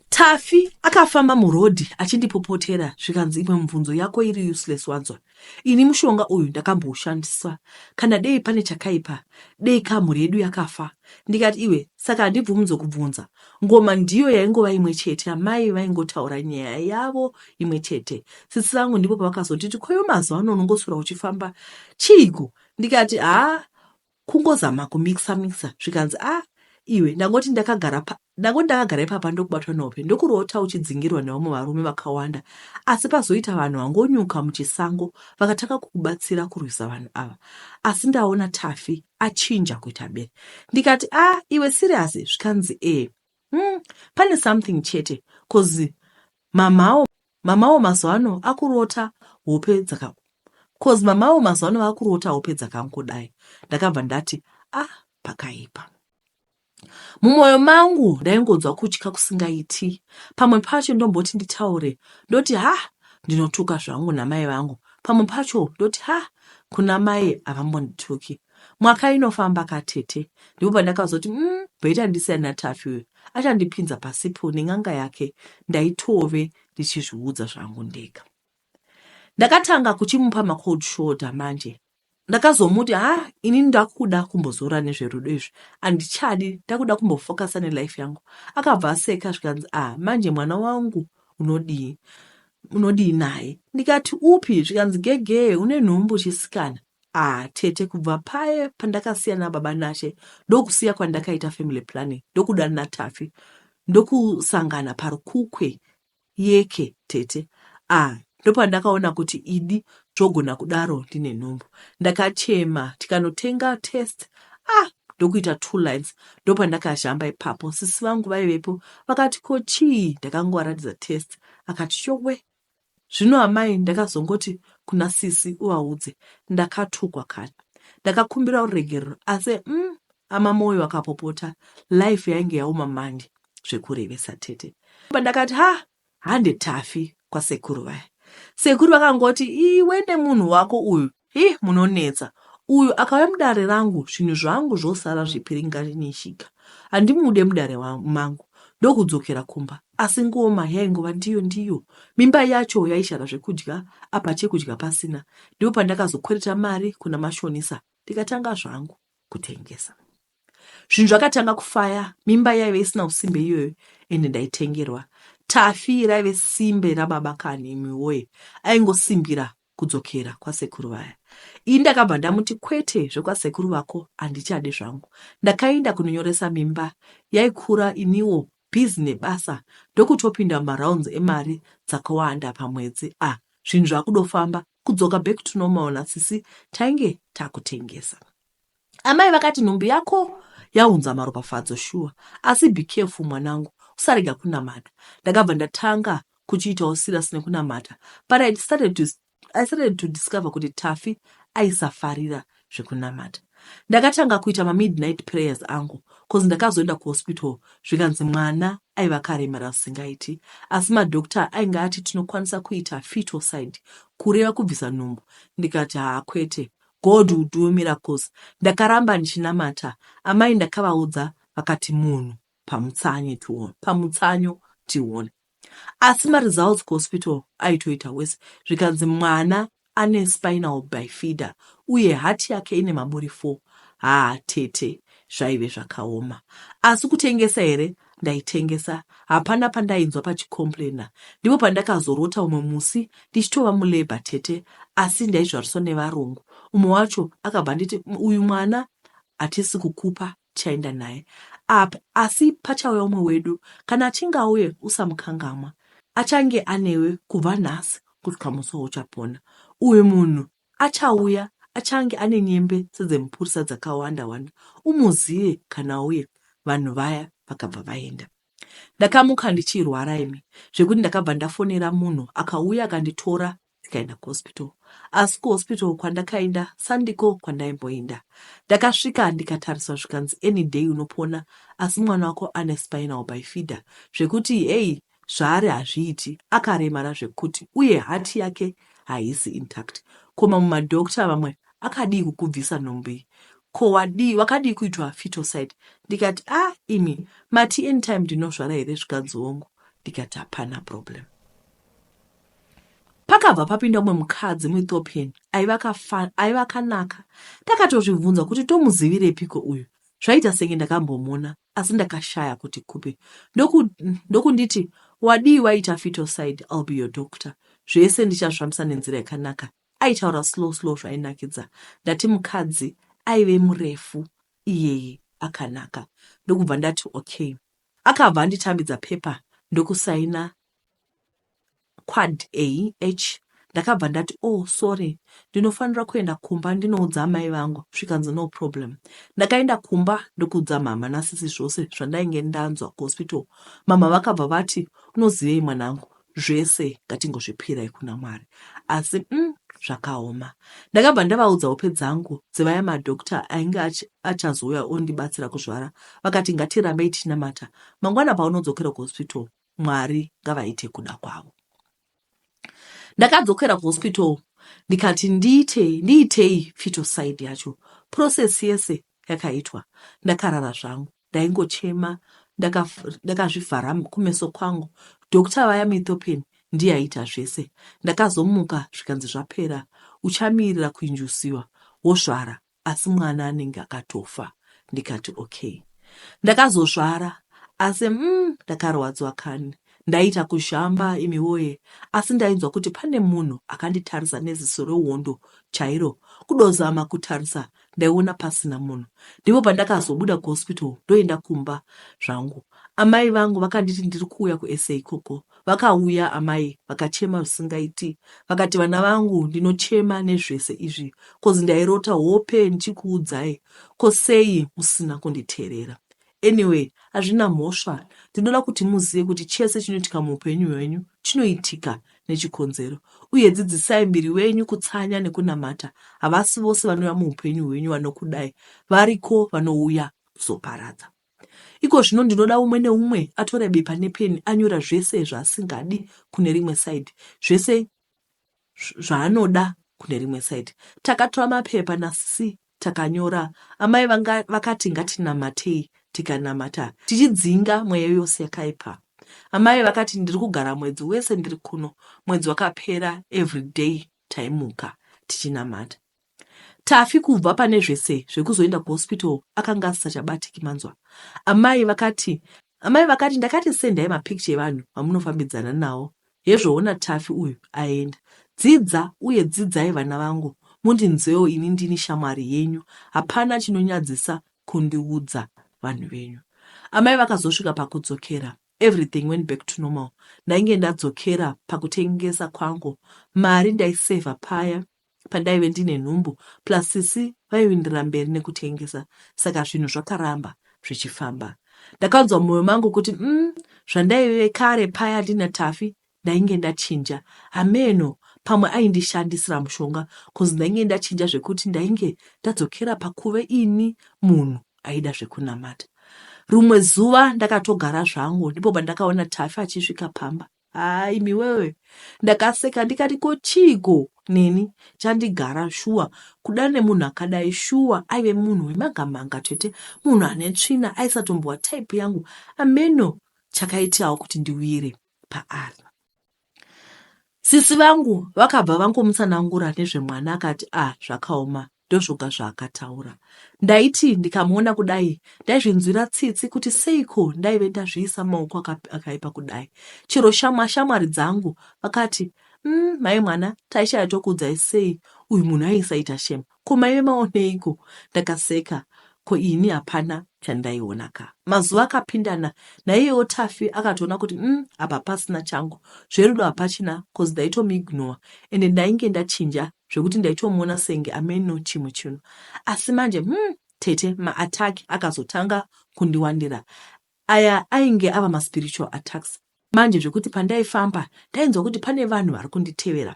Tafi akafamba murodhi achindipopotera. Zvikanzi imwe mibvunzo yako iri useless wanzwa. Ini mushonga uyu ndakamboushandisa. Kana dei pane chakaipa, dei kamuri yedu yakafa. Ndikati iwe, saka handibvumidze kubvunza. Ngoma ndiyo yaingova imwe chete, amai vaingotaura nyaya yavo imwe chete. Tsitsi rangu ndipo pavakazotiti koyo mazuva ano unongoswera uchifamba chiiko? Ndikati kungozama kumixa. Zvikanzi iwe ndangoti ndakagara ipapa ndokubatwa nope, ndokurota uchidzingirwa nevamwe varume vakawanda, asi pazoita vanhu vangonyuka muchisango vakataka kukubatsira kurwisa vanhu ava. Asi ndaona Tafi achinja kuita bere. Ndikati iwe serious? Zvikanzi pane something chete, cause mamawo mazuva ano akurota hope dzakangodai. Ndakabva ndati pakaipa. Mumwoyo mangu ndaingodzwa kutya kusingaiti. Pamwe pacho ndomboti nditaure, ndoti ndinotuka zvangu namai vangu. Pamwe pacho ndoti kuna mai havambondituki. Mwaka inofamba katete. Ndipo pandakazoti bheta ndisiyana Tafi uyu achandipinza pasipo neng'anga yake, ndaitove ndichizviudza zvangu ndega. Ndakatanga kuchimupa macold shoulder manje. Ndakazomuti ini ndakuda kumbozora nezverudo izvi, handichadi, ndakuda kumbofokasa nelife yangu. Akabva aseka. Zvikanzi manje mwana wangu unodii naye? Ndikati upi? Zvikanzi gege, une nhumbu chisikana. Tete, kubva paye pandakasiyana baba nashe ndokusiya kwandakaita family planning, ndokudana naTafi, ndokusangana parukukwe yeke tete. Ndopandakaona kuti idi zvogona kudaro ndine nhumbu. Ndakachema, tikanotenga test, ndokuita 2 lines. Ndopandakazhamba ipapo. Sisi vangu vaivepo vakati kochii? Ndakangowaratidza test. Akati showe. Zvino amai ndakazongoti kuna sisi uvaudze ndakatukwa kana. Ndakakumbira uregerero, asi amamoyo wakapopota. Life yainge yaoma mandi zvekurevesa tete. Ndakati hande Tafi kwasekuru vaya. Sekuru vakangoti iwe nemunhu wako uyu munonetsa. Uyu akauya mudare rangu, zvinhu zvangu zvosara zvipiringanishika. Handimude mudare mangu. ndokudzokera kumba. Asi ngoma yaingova ndiyo. Mimba yacho yaishara zvekudya, apa chekudya pasina. Ndipo pandakazokwereta mari kuna mashonisa, ndikatanga zvangu kutengesa. Zvinhu zvakatanga kufaya. Mimba yaive isina usimbe iyoyo, ende ndaitengerwa. Tafi raive simbe rababa kani imi woye, aingosimbira kudzokera kwasekuru vaya. Ini ndakabva ndamuti kwete, zvekwasekuru vako handichade zvangu. Ndakaenda kunonyoresa mimba, yaikura iniwo bhizi nebasa, ndokutopinda mumaraunds emari dzakawanda pamwedzi. Zvinhu zvakudofamba, kudzoka back to normal sisi tainge takutengesa. Amai vakati nhumbi yako yaunza maropafadzo shuwa, asi be careful mwanangu, usarega kunamata. Ndakabva ndatanga kuchiitawo serious nekunamata, but I started to discover kuti Tafi aisafarira zvekunamata. Ndakatanga kuita midnight prayers angu, cause ndakazoenda kuhospital zvikanzi mwana aiva karemara usingaiti, asi madokta ainge ati tinokwanisa kuita fetal-side, kureva kubvisa nhumbu. Ndikati kwete, God will do miracles. Ndakaramba ndichinamata. Amai ndakavaudza vakati munhu pamutsanyo tione. Asi results kuhospital aitoita wese, zvikanzi mwana ane spinal bifida uye hati yake ine maburi 4. Tete, zvaive zvakaoma. Asi kutengesa here, ndaitengesa. Hapana pandainzwa pachicomplaina. Ndipo pandakazorota umwe musi ndichitova muleba tete, asi ndaizvariswa nevarungu. Umwe wacho akabva nditi uyu mwana hatisi kukupa, chaenda naye. Asi pachauya umwe wedu, kana achinge auye usamukangamwa, achange anewe kubva nhasi kusvika musi uchapona. Uyu munhu achauya achange ane nyembe sedzemupurisa dzakawanda wanda. Umuzive kana auye. Vanhu vaya vakabva vaenda. Ndakamuka ndichirwara imi, zvekuti ndakabva ndafonera munhu akauya akanditora tikaenda kuhospital. Asi kuhospital kwandakaenda sandiko kwandaimboenda. Ndakasvika ndikatariswa zvikanzi any day unopona, asi mwana wako ane spinal bifida, zvekuti zvaari hazviiti, akaremara zvekuti, uye hati yake haisi intact. Koma mumadokta vamwe akadii kukubvisa nhumbi, ko wakadii kuitwa fetal-side. Ndikati imi mati anytime ndinozvara here zvikanzi hongu. Ndikati hapana problem. Pakabva papinda umwe mukadzi muEthiopian aiva kanaka. Ndakatozvibvunza kuti tomuzivirepiko uyu. Zvaita senge ndakambomona, asi ndakashaya kuti kupi. Ndokunditi wadii waita fetal-side, I'll be your doctor. Zvese ndichazvifambisa nenzira yakanaka. Aitaura slow zvainakidza. Ndati mukadzi aive murefu, iyeye akanaka. Ndokubva ndati okay. Akabva anditambidza pepa ndokusaina quad A-H. Ndakabva ndati sorry, ndinofanira kuenda kumba ndinoudza amai vangu. Zvikanzi no problem. Ndakaenda kumba ndokuudza mama nasisi zvose zvandainge ndanzwa kuhospital. Mama vakabva vati unozivei mwanangu, zvese ngatingozvipirai kuna Mwari. Asi zvakaoma. Ndakabva ndavaudza hope dzangu dzevaya madokta ainge achazouya ondibatsira kuzvara. Vakati ngatirambei tinamata. Mangwana paunodzokera kuhospital, Mwari ngavaite kuda kwavo. Ndakadzokera kuhospital, ndikati ndiitei fetal-side yacho. Process yese yakaitwa. Ndakarara zvangu. Ndaingochema, ndakazvivhara kumeso kwangu. Dokta vaya muEthiopian ndiye aita zvese. Ndakazomuka zvikanzi zvapera, uchamirira kuinjusiwa, wozvara, asi mwana anenge akatofa. Ndikati okay. Ndakazozvara, asi ndakarwadzwa kani. Ndaita kuzhamba imi woye, asi ndainzwa kuti pane munhu akanditarisa neziso rehondo chairo. Kudozama kutarisa, ndaiona pasina munhu. Ndipo pandakazobuda kuhospital, ndoenda kumba zvangu. Amai vangu vakanditi ndiri kuuya kuSA ikoko. Vakauya amai, vakachema zvisingaiti. Vakati vana vangu ndinochema nezvese izvi, kozi ndairota hope ndichikuudzai, kosei musina kunditeerera. Anyway, hazvina mhosva. Ndinoda kuti muzive kuti chese chinoitika muupenyu hwenyu chinoitika nechikonzero. Uye dzidzisai muviri wenyu kutsanya nekunamata. Havasi vose vanouya muupenyu hwenyu vanokudai, variko vanouya kuzoparadza. Iko zvino ndinoda umwe neumwe atore bepa nepeni anyora zvese zvaasingadi kune rimwe side, zvese zvaanoda kune rimwe side. Takatora mapepa nasisi takanyora. Amai vakati ngatinamatei, tikanamata tichidzinga mweya yose yakaipa. Amai vakati ndiri kugara mwedzi wese ndiri kuno, mwedzi wakapera everyday taimuka tichinamata. Tafi kubva pane zvese zvekuzoenda kuhospital akanga asisachabatiki manzwa. Amai vakati ndakati sendai mapicture evanhu vamunofambidzana nawo. Yezvoona Tafi uyu aenda. Dzidza uye dzidzai vana vangu. Mundinzewo ini ndini shamwari yenyu. Hapana chinonyadzisa kundiudza vanhu venyu. Amai vakazosvika pakudzokera. Everything went back to normal. Ndainge ndadzokera pakutengesa kwangu. Mari ndaiseva paya pandaive ndine nhumbu plus sisi vaiendera mberi nekutengesa. Saka zvinhu zvakaramba zvichifamba. Ndakanzwa mwoyo mangu kuti zvandaive kare paya ndina Tafi ndainge ndachinja. Ameno pamwe aindishandisira mushonga cause ndainge ndachinja zvekuti ndainge ndadzokera pakuve ini munhu aida zvekunamata. Rumwe zuva ndakatogara zvangu ndipo pandakaona Tafi achisvika pamba. Imi wewe, ndakaseka ndikati kochiko neni chandigara shuwa kuda nemunhu akadai shuwa aive munhu wemagamanga tete, munhu ane tsvina aisatombowa type yangu. Ameno chakaitawo kuti ndiwire paari. Sisi vangu vakabva vangomutsanangura nezvemwana akati zvakaoma ndozvoga zvaakataura. Ndaiti ndikamuona kudai ndaizvinzwira tsitsi kuti seiko ndaive ndazviisa maoko akaipa kudai. Chero shamwari dzangu vakati mai mwana taishaya tokuudzai sei uyu munhu aisaita shema, ko maive maoneiko? Ndakaseka, ko ini hapana chandaiona ka. Mazuva akapindana naiyewo Tafi akatoona kuti apa pasina changu, zverudo hapachina cause ndaitomuignore ende ndainge ndachinja zvekuti ndaitomuona senge ameno chimwe chinhu. Asi manje tete maataki akazotanga kundiwandira. Aya ainge ava maspiritual attacks. Manje zvekuti pandaifamba ndainzwa kuti pane vanhu vari kunditevera.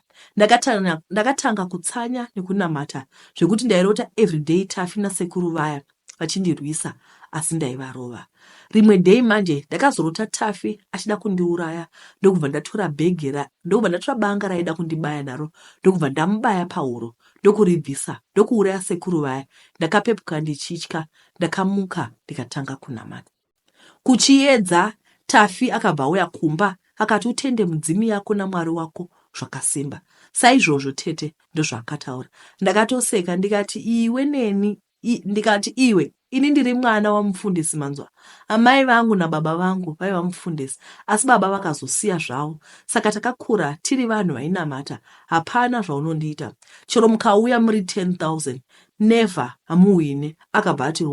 Ndakatanga kutsanya nekunamata zvekuti ndairota everyday Tafi nasekuru vaya vachindirwisa asi ndaivarova. Rimwe day manje ndakazorota Tafi achida kundiuraya, ndokubva ndatora banga raida kundibaya naro, ndokubva ndamubaya pahuro, ndokuribvisa, ndokuuraya sekuru vaya. Ndakapepuka ndichitya, ndakamuka ndikatanga kunamata. Kuchiedza Tafi akabva auya kumba akati utende mudzimi yako naMwari wako zvakasimba. Saizvozvo tete ndozvaakataura. Ndakatoseka ndikati iwe ini ndiri mwana wamufundisi manzwa. Amai vangu nababa vangu vaiva mufundisi, asi baba vakazosiya zvavo. Saka takakura tiri vanhu vainamata. Hapana zvaunondiita. Chero mukauya muri 10,000 never hamuwine. Akabva ati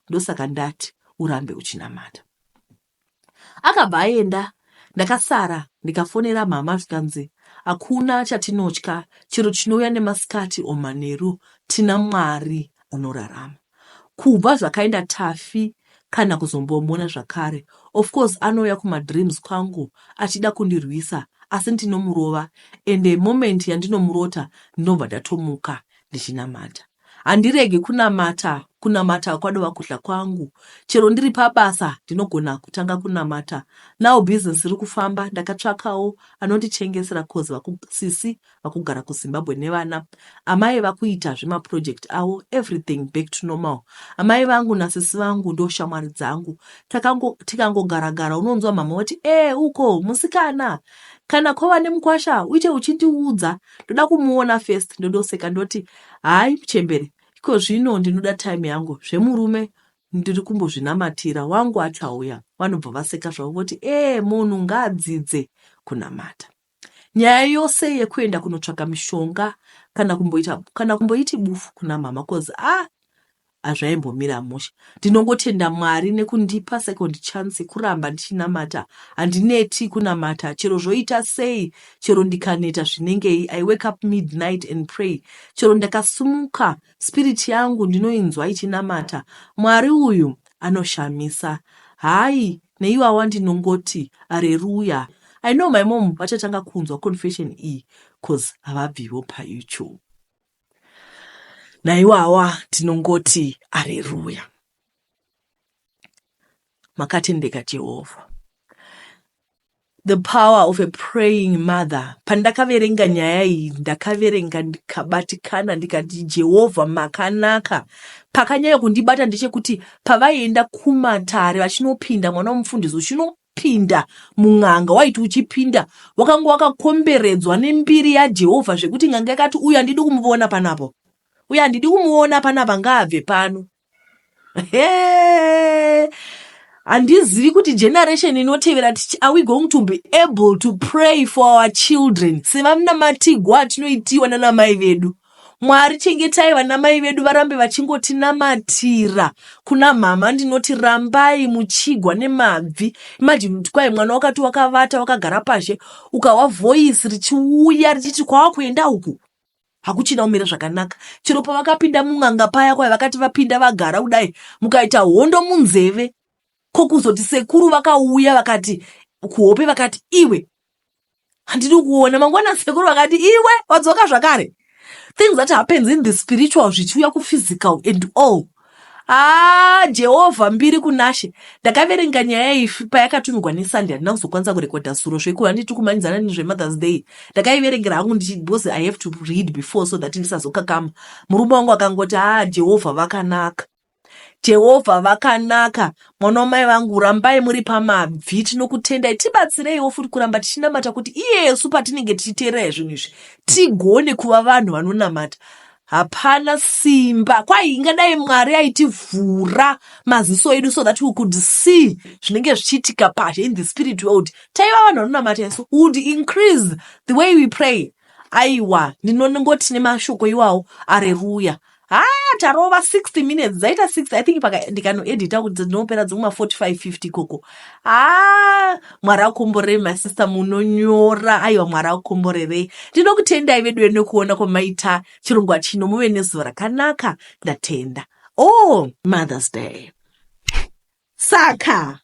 ndosaka ndati urambe uchinamata. Akabva aenda. Ndakasara ndikafonera mama zvikanzi hakuna chatinotya, chiro chinouya nemasikati omanheru, tina Mwari anorarama. Kubva zvakaenda Tafi kana kuzombomuona zvakare. Of course anouya kumadreams kwangu achida kundirwisa, asi ndinomurova ende moment yandinomurota ndinobva ndatomuka ndichinamata. Handiregi kunamata kwadova kudla kwangu. Chero ndiri pabasa ndinogona kutanga kunamata. Now business iri kufamba, ndakatsvakawo anondichengesera cause sisi vakugara kuZimbabwe nevana. Amai vakuita zvemaproject avo, everything back to normal. Amai vangu nasisi vangu ndo shamwari dzangu. Tikangogara unonzwa mama wati uko musikana kana kwava nemukwasha uite uchindiudza, ndoda kumuona first. Ndodoseka ndoti hai muchembere, iko zvino ndinoda time yangu. Zvemurume ndiri kumbozvinamatira, wangu achauya. Vanobva vaseka zvavo voti munhu ngaadzidze kunamata. Nyaya yose yekuenda kunotsvaka mishonga kana kumboiti bufu kuna mama cause hazvaimbomira musha. Ndinongotenda Mwari nekundipa second chance kuramba ndichinamata. Handineti kunamata, chero zvoita sei, chero ndikaneta zvinengei. I wake up midnight and pray. Chero ndakasumuka spirit yangu ndinoinzwa ichinamata. Mwari uyu anoshamisa. Hai, neiwawa ndinongoti haleluya. I know my mom vachatanga kunzwa confession iyi cause havabviwo paYouTube. Naiwawa tinongoti haleluya. Makatendeka Jehovha. the power of a praying mother. Pandakaverenga nyaya iyi ndakaverenga ndikabatikana ndikati Jehovha makanaka. Pakanyanya kundibata ndechekuti pavaienda kumatare vachinopinda mwana womufundisi uchinopinda mung'anga waiti uchipinda wakanga wakakomberedzwa nembiri yaJehovha zvekuti ng'anga yakati uyu handidi kumuona panapo, uyu handidi kumuona panapa, ngaabve pano. Handizivi kuti generation inotevera are we going to be able to pray for our children sevanamatiguo atinoitiwa nanamai vedu. Mwari chengetai vanamai vedu varambe vachingotinamatira kuna mama. Ndinoti rambai muchigwa nemabvi. Imagine kuti kwai mwana wakati wakavata wakagara pashe ukawa voice richiuya richiti kwawakuenda uku hakuchina umira zvakanaka. Chero pavakapinda mung'anga paya kwai vakati vapinda vagara kudai mukaita hondo munzeve kokuzoti sekuru vakauya vakati kuhope vakati iwe handidi kuona. Mangwana sekuru vakati iwe wadzoka zvakare. Things that happens in the spiritual zvichiuya kuphysical and all. Jehovha mbiri kunashe. Ndakaverenga nyaya iyi payakatumigwa neSunday. Handina kuzokwanisa kurekodha suro zvekuru handiti kumanidzana nezveMother's Day. Ndakaiverengera hangu because I have to read before so that ndisazokakama. Murume wangu akangoti Jehovha vakanaka. Jehovha vakanaka. Mwana wamai vangu rambai muri pamabvi tinokutendai. Tibatsireiwo futi kuramba tichinamata kuti iyesu patinenge tichiteerera zvinhu izvi tigone kuva vanhu vanonamata. Hapana simba. Kwai ingadai Mwari aitivhura maziso edu so that we could see zvinenge zvichiitika pashe in the spirit world. Taiva vanhu vanonamata isu would increase the way we pray. Aiwa, ndinongoti nemashoko iwawo areruya. Tarova 60 minutes. Zaita 60. I think ndikanoedita kuti ndinopera dzimwe 45-50 koko. Mwari akomborei my sister munonyora. Aiwa, Mwari akomborerei. Ndinokutendai vedu nekuona kwamaita chirongwa chino muve nezuva rakanaka. Ndatenda. Mother's Day. Saka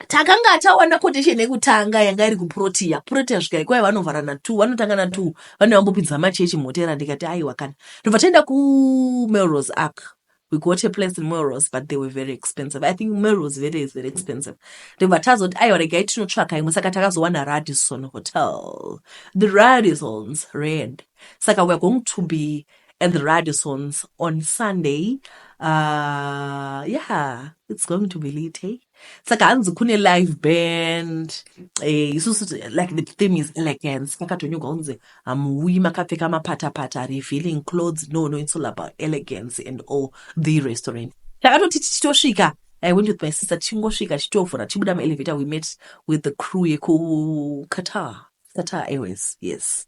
takanga tawana quotation yekutanga yanga iri kuProtea svika kwai vanovhara na2 vanotanga na2 vanovambopidza machechi motera. Ndikati aiwa kana ndobva taenda kuMelrose Ark. We got a place in Melrose but they were very expensive. I think Melrose is very expensive. Ndobva tazoti aiwa regai tinotsvaka imwe. Saka takazowana Radisson Hotel, the Radissons Red. Saka we're going to be at the Radissons on Sunday. Yeah, it's going to be lit, hey? Saka hanzi kune live band. Like the theme is elegance. Kakatonyuka unze amuwi makapfeka mapata-pata revealing clothes. No, it's all about elegance and all the restaurant. Takatoti tichitosvika. I went with my sister chingosvika chitovhura chibuda muelevator. We met with the crew yeku Qatar Airways. Yes.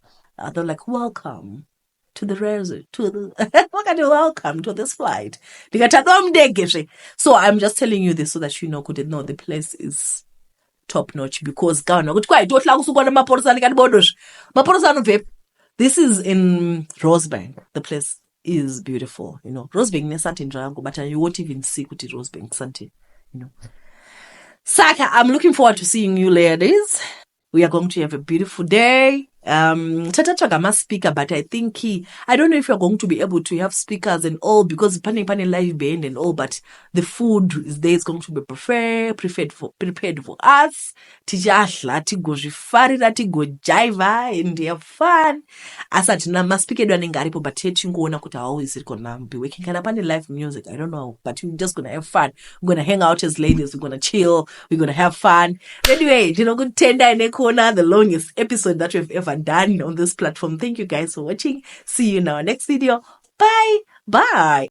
They're like, welcome to the welcome to this flight. So I'm just telling you this so that you know the place is top notch because this is in Rosebank. The place is beautiful, you know. Rosebank is something, but you won't even see what Rosebank something, you know. Saka, I'm looking forward to seeing you ladies. We are going to have a beautiful day. Tatatsvaga speaker, but I think I don't know if you're going to be able to have speakers and all because pane live band and all, but the food is there. It's going to be prepared for us. Tichadla tigozvifarira tigojiva and have fun. Asati na speaker edu anenge aripo, but tingoona kuti how is it gonna be working. Kana pane live music, I don't know, but we're just gonna have fun. We're gonna hang out as ladies. We're gonna chill. We're gonna have fun. Anyway, ndinokutenda nekona the longest episode that we've ever done on this platform. Thank you guys for watching. See you in our next video. Bye.